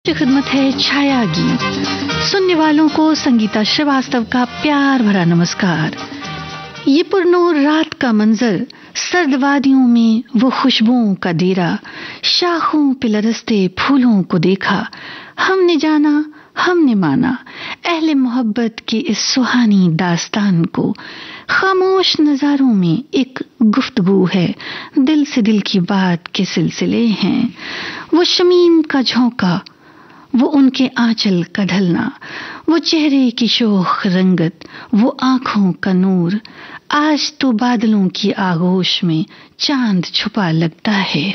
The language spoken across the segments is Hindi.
की खिदमत है छाया गीत। सुनने वालों को संगीता श्रीवास्तव का प्यार भरा नमस्कार। ये पुरनूर रात का मंजर, सर्द वादियों में वो खुशबुओं का डेरा, शाखों पे लरसते फूलों को देखा, हमने जाना हमने माना अहले मोहब्बत की इस सुहानी दास्तान को। खामोश नजारों में एक गुफ्तगू है, दिल से दिल की बात के सिलसिले हैं। वो शमीम का झोंका, वो उनके आंचल का ढलना, वो चेहरे की शोख रंगत, वो आंखों का नूर। आज तो बादलों की आगोश में चांद छुपा लगता है।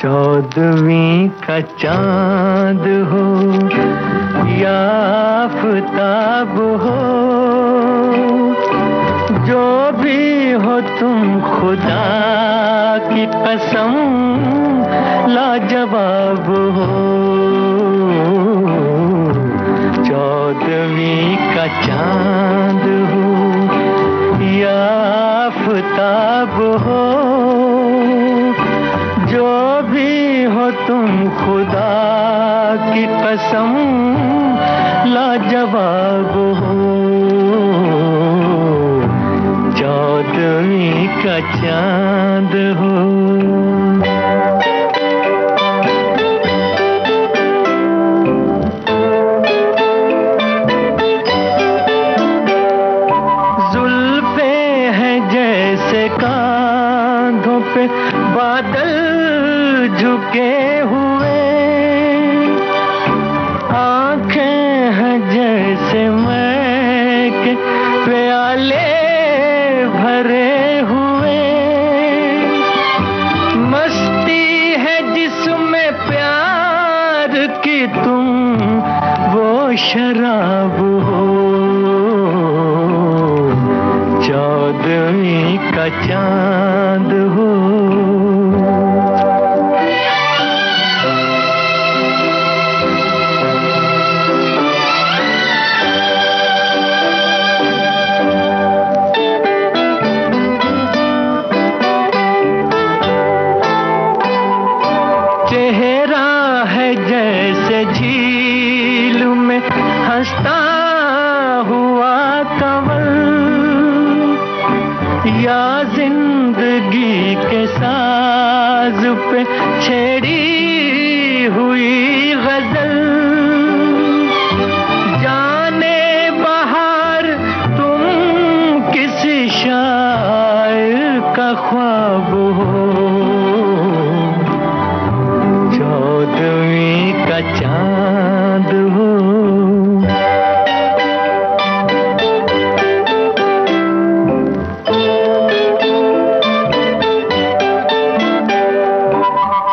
चौदहवीं का चांद हो या आफताब हो, जो भी हो तुम खुदा की कसम लाजवाब हो। चौदहवीं का चांद हो या आफताब हो, जो भी हो तुम खुदा की कसम लाजवाब हो। चौदहवीं का चांद हो। जुल्फे हैं जैसे कांधों पे बादल झुके हुए, आंखें हैं जैसे मैं के प्याले भरे हुए, मस्ती है जिसमें प्यार की तुम वो शराब हो। चौदहवीं का चांद हो। चेहरा है जैसे झील में हंसता हुआ कंवल, या जिंदगी के साज पे छेड़ी हुई गजल। जाने बहार तुम किसी शायर का ख्वाब हो। चौदहवीं का चांद हो।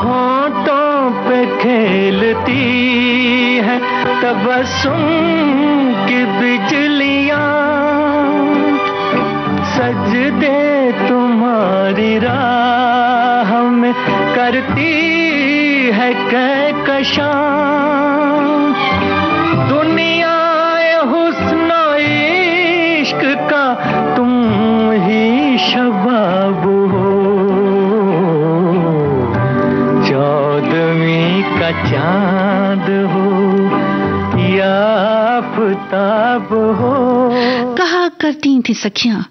होंठों पे खेलती है तबस्सुम की बिजलियां, सजदे तुम्हारी राह में करती है कहकशां। दुनिया हुस्न इश्क का तुम ही शबाब हो। चौदहवीं का चांद हो या आफताब हो। कहा करती थी सखियां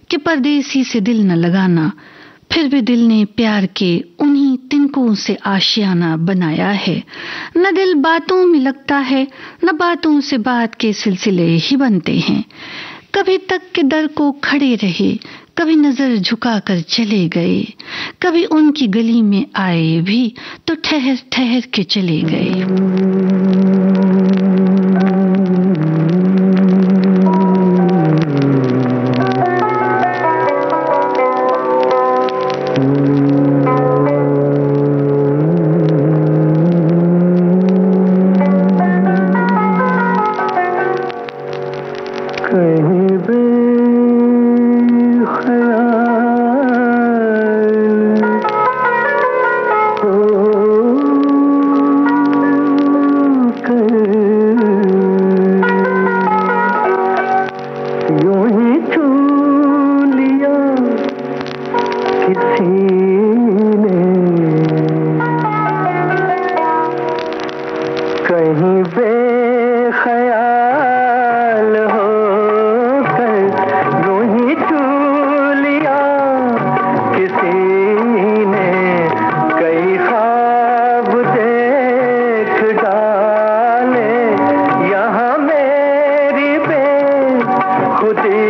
कि परदेसी से दिल न लगाना, फिर भी दिल ने प्यार के उन्हीं तिनकों से आशियाना बनाया है। न दिल बातों में लगता है, न बातों से बात के सिलसिले ही बनते हैं। कभी तक के दर को खड़े रहे, कभी नजर झुका कर चले गए, कभी उनकी गली में आए भी तो ठहर ठहर के चले गए। यूं ही छू लिया किसी ने, कहीं बेख्याल होकर यूं ही छू लिया किसी ने, कई ख्वाब देख डाले यहाँ मेरी बेखुदी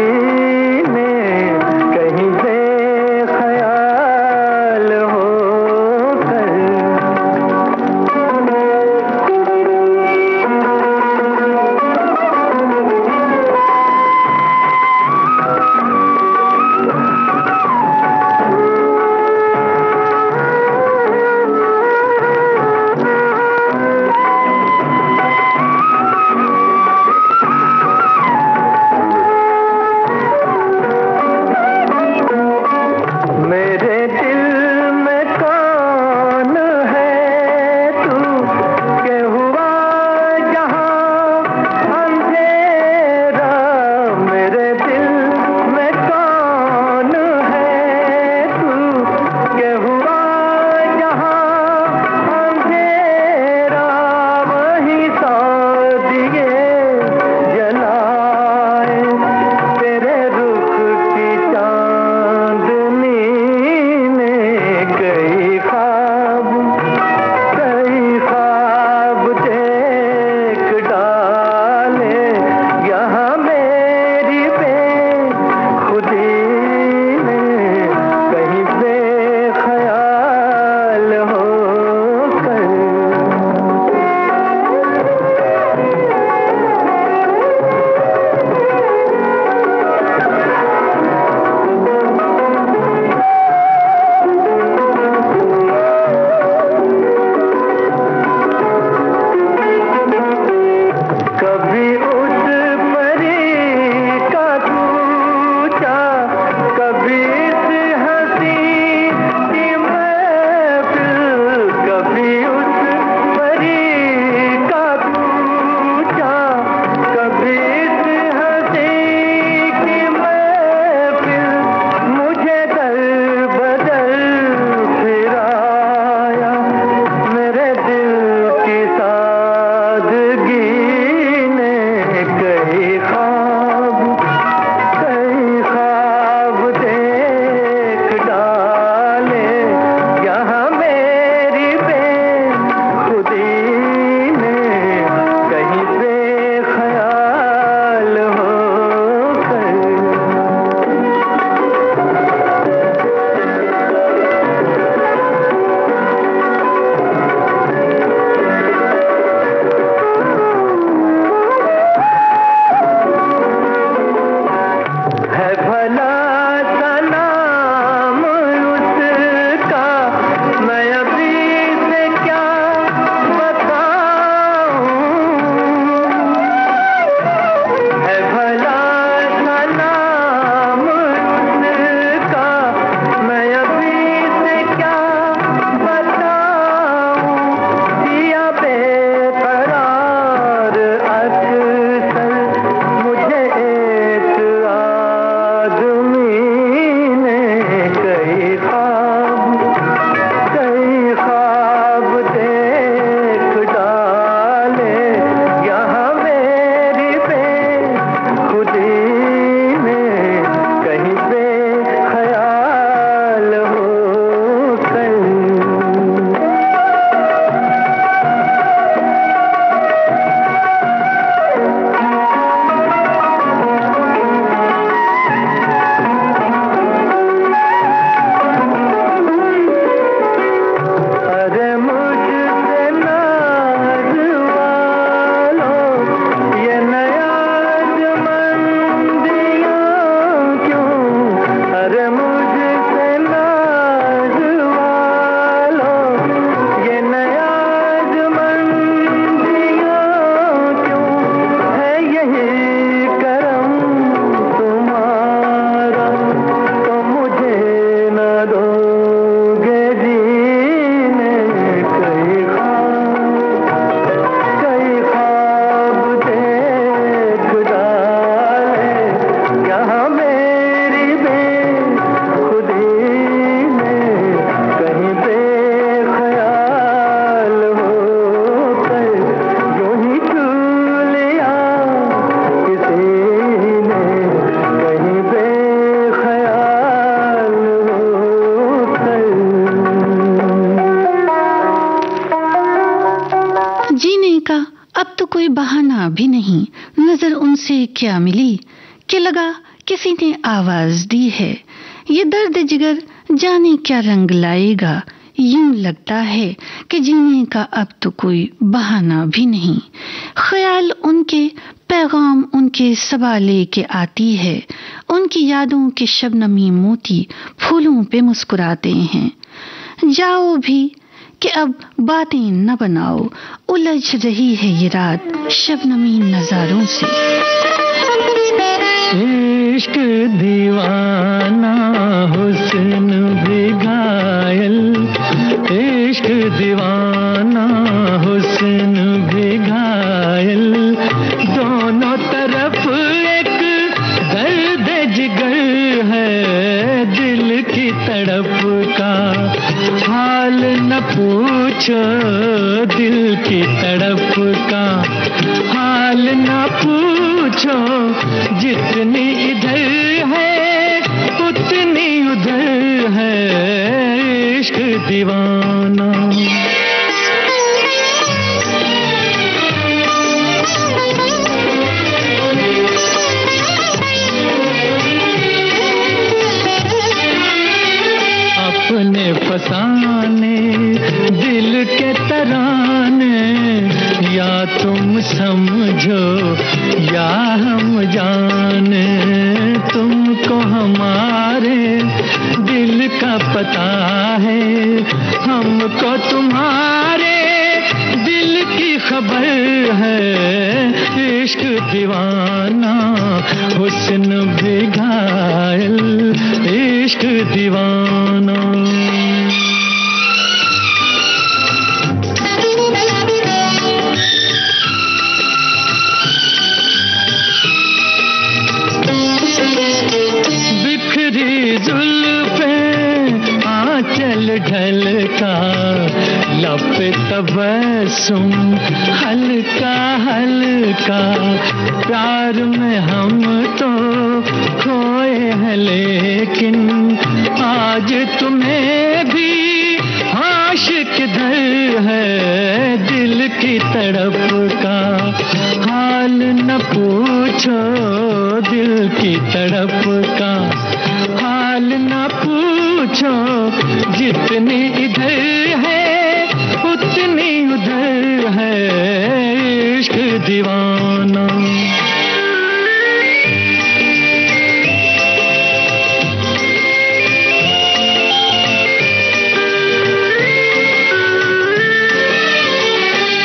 मुझे क्या मिली कि लगा किसी ने आवाज दी है। ये दर्द जिगर जाने क्या रंग लाएगा। यूं लगता है कि जीने का अब तो कोई बहाना भी नहीं। ख्याल उनके, पैगाम उनके सबा लेके आती है। उनकी यादों के शबनमी मोती फूलों पे मुस्कुराते हैं। जाओ भी कि अब बातें न बनाओ, उलझ रही है ये रात शबनमी नजारों से। इश्क दीवाना हुस्न भी घायल, इश्क दीवाना हुस्न भी घायल, दोनों तरफ एक दर्द जिगर है, दिल की तड़प का हाल न पूछो, दिल की तड़प का हाल न पूछो, जितनी इधर है उतनी उधर है इश्क दीवाना। अपने फसाने दिल के तराने, या तुम समझो या हम जाने, तुमको हमारे दिल का पता है, हमको तुम्हारे दिल की खबर है। इश्क दीवाना हुस्न भी घायल, इश्क दीवाना। बिखरी जुल्फें आंचल ढलका, लब तबस्सुम हल्का हल्का, प्यार में हम तो खोए हैं लेकिन आज तुम्हें भी आशिक धर है, दिल की तड़प का हाल न पूछो, दिल की तड़प का हाल न पूछो, जितनी इधर है उतनी उधर है इश्क दीवाना।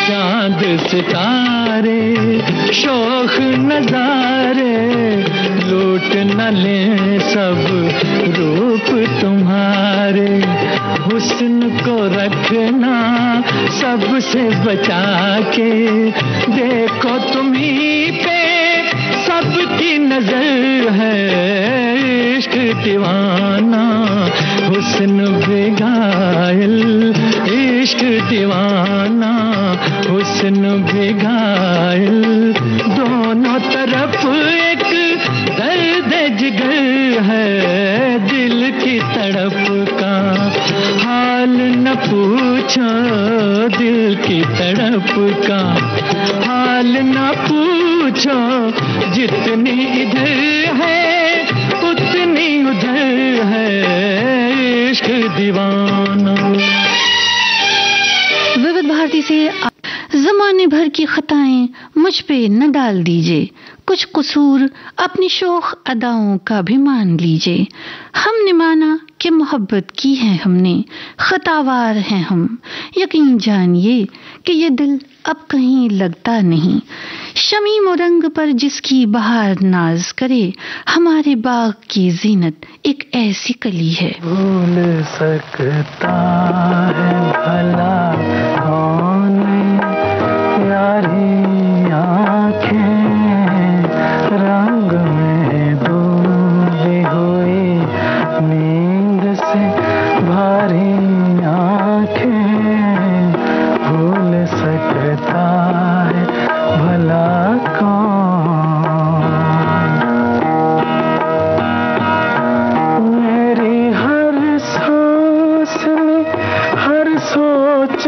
चांद सितारे शोख नजारे, लूट न ले सब रूप तुम्हारे, हुस्न को रखना सबसे बचा के, देखो तुम्हीं पे सबकी नजर है इश्क दीवाना हुस्न भी घायल, इश्क दीवाना हुस्न भी घायल, दोनों तरफ एक दर्द जिगर है, दिल की तड़प का हाल न पूछो, दिल की तड़प का हाल न पूछो, जितनी इधर है उतनी उधर है इश्क दीवाना। विविध भारती से जमाने भर की खताएं मुझ पे न डाल दीजिए, कुछ कसूर अपनी शोख अदाओं का भी मान लीजिए। हमने माना कि मोहब्बत की है हमने, खतावार हैं हम, यकीन जानिए कि ये दिल अब कहीं लगता नहीं। शमीम रंग पर जिसकी बहार नाज करे, हमारे बाग की जीनत एक ऐसी कली है। भूल सकता है भला कौन यारी आँखें, रंग में डूबी हुई नींद से भारी आँखें, भूल सकता है भला कौन। मेरी हर सांस में हर सोच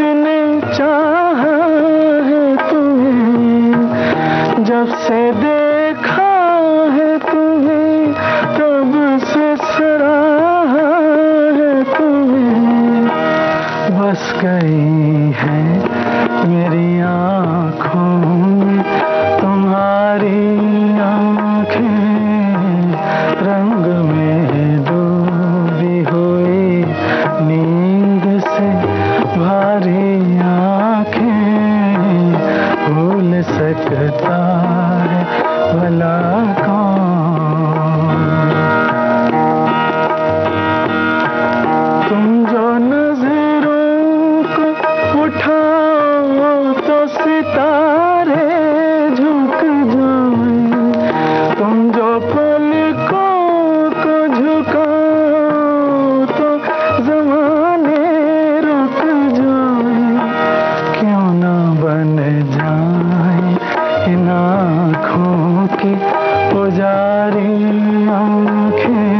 आँखें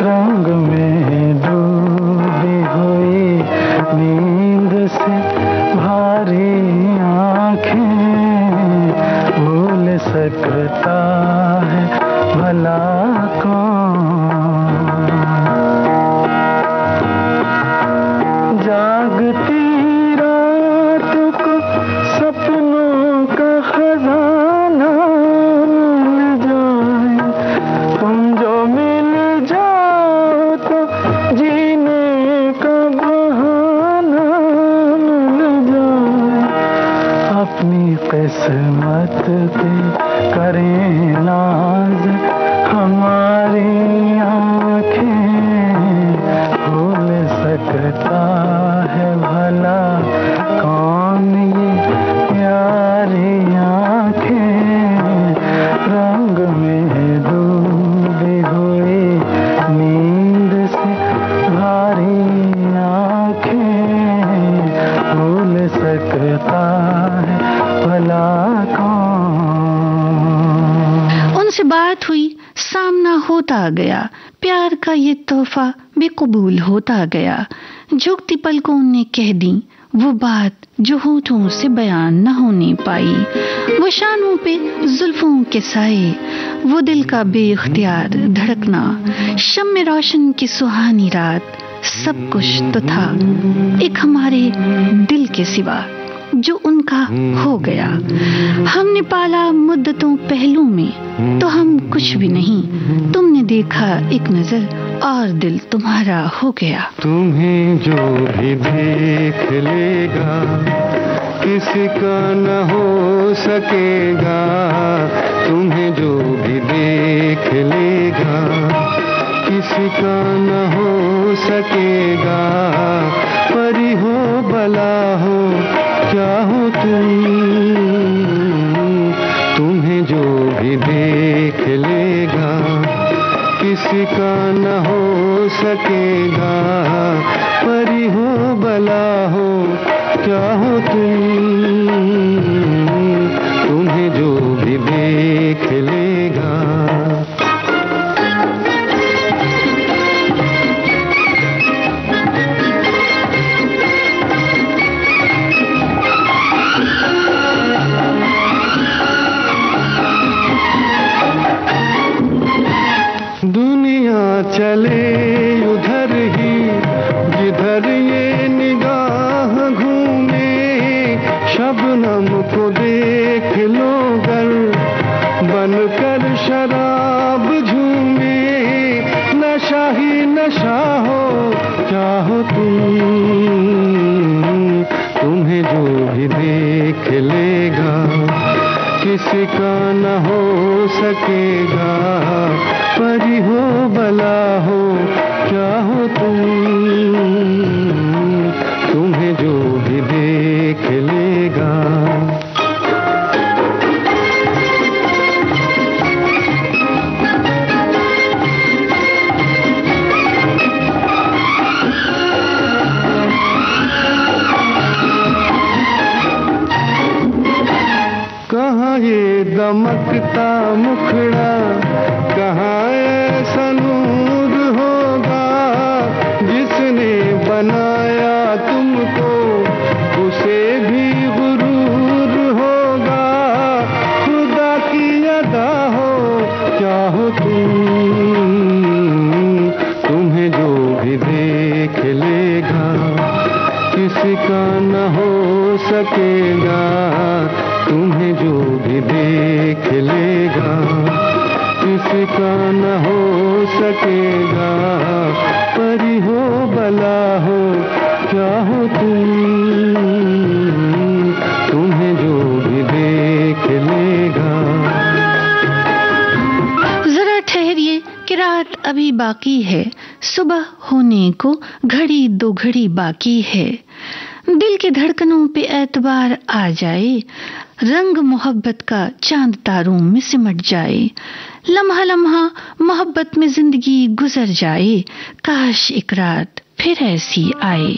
रंग में डूबी हुई, नींद से भारी आँखें भूल सकता है भला कौन। जागती रात को सपनों का खजाना मिल जाए, तुम जो मिल जाओ तो जीने का बहाना मिल जाए। अपनी किस्मत पे करें नाज हमारी आँखें, भूल सकता है भला कौन ये प्यारी आँखें रंग में डूबी हुई, नींद से भारी आँखें भूल सकता है भला कौन। उनसे बात हुई, सामना होता गया, प्यार का ये तोहफा बेकबूल होता गया। झुकती पलकों ने कह दी वो बात जो होठों से बयान न होने पाई। वो शानों पे जुल्फों के साए, वो दिल का बेइख्तियार धड़कना, शम में रोशन की सुहानी रात, सब कुछ तो था एक हमारे दिल के सिवा जो उनका हो गया। हमने पाला मुद्दतों पहलू में तो हम कुछ भी नहीं, तुमने देखा एक नजर और दिल तुम्हारा हो गया। तुम्हें जो भी देख लेगा किसी का न हो सकेगा, तुम्हें जो भी देख लेगा किसी का न हो सकेगा। परी हो भला हो क्या हो तुम, तुम्हें जो भी देख लेगा किसी का न हो सकेगा। परी हो भला हो क्या हो तुम, तुम्हें जो भी देख लेगा। दुनिया चले उधर ही जिधर ये निगाह घूमे, शबनम को देख लो गर बनकर शराब झूमे। नशा ही नशा हो क्या हो तुम, तुम्हें जो भी देख लेगा किसी का न हो सकेगा। परी हो भला हो क्या हो तुम, तुम्हें जो भी देख लेगा। कहाँ ये दमकता मुखड़ा, कहाँ ऐसा नूर होगा, जिसने बनाया तुमको उसे भी गुरूर होगा। खुदा की अदा हो क्या हो तुम, तुम्हें जो भी देख लेगा किसी का न हो सकेगा। तुम्हें जो भी देख लेगा किसी का न हो सकेगा। परी हो भला हो क्या हो तुम, तुम्हें जो भी देख लेगा। जरा ठहरिए कि रात अभी बाकी है, सुबह होने को घड़ी दो घड़ी बाकी है। दिल की धड़कनों पे एतबार आ जाए, रंग मोहब्बत का चांद तारों में सिमट जाए। लम्हा लम्हा मोहब्बत में जिंदगी गुजर जाए, काश एक रात फिर ऐसी आए।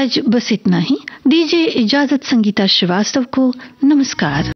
आज बस इतना ही। दीजिए इजाजत संगीता श्रीवास्तव को। नमस्कार।